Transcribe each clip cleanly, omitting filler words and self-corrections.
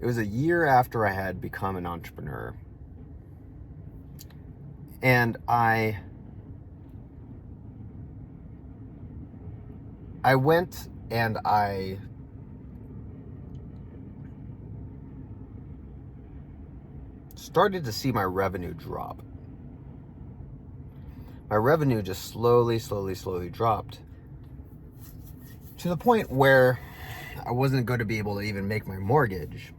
It was a year after I had become an entrepreneur. And I went and I started to see my revenue drop. My revenue just slowly dropped to the point where I wasn't going to be able to even make my mortgage.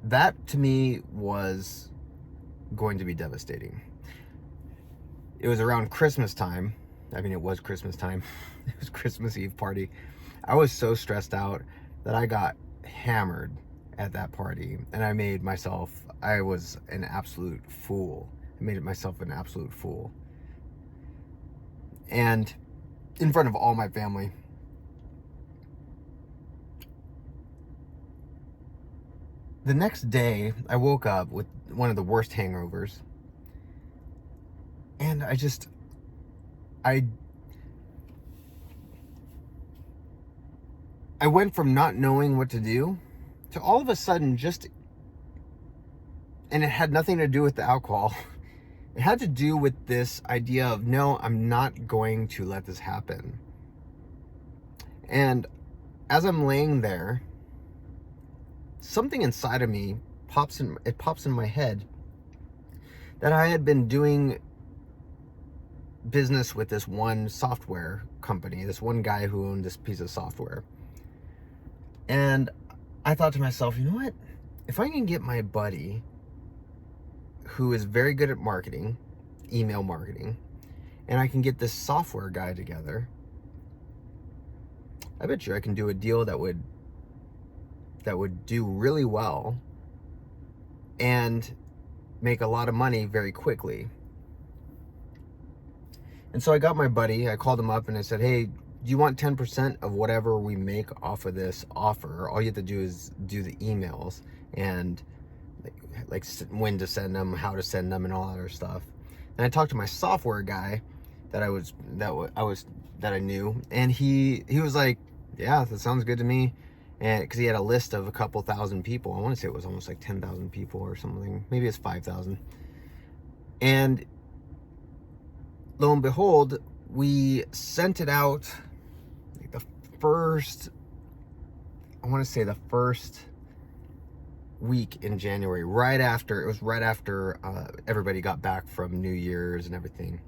That to me was going to be devastating. It was around Christmas time. I mean, it was Christmas time. It was Christmas Eve party. I was so stressed out that I got hammered at that party, and I was an absolute fool. I made myself an absolute fool. And in front of all my family. The next day, I woke up with one of the worst hangovers. And I went from not knowing what to do to all of a sudden and it had nothing to do with the alcohol. It had to do with this idea of, no, I'm not going to let this happen. And as I'm laying there, something inside of me pops in my head that I had been doing business with this one software company, this one guy who owned this piece of software. And I thought to myself, you know what? If I can get my buddy who is very good at marketing, email marketing, and I can get this software guy together, I bet you I can do a deal that would do really well and make a lot of money very quickly. And so I got my buddy, I called him up and I said, hey, do you want 10% of whatever we make off of this offer? All you have to do is do the emails and like when to send them, how to send them, and all that other stuff. And I talked to my software guy that I knew, and he was like, yeah, that sounds good to me. And because he had a list of a couple thousand people, I want to say it was almost like 10,000 people or something. Maybe it's 5,000. And lo and behold, we sent it out like the first week in January, right after everybody got back from New Year's and everything.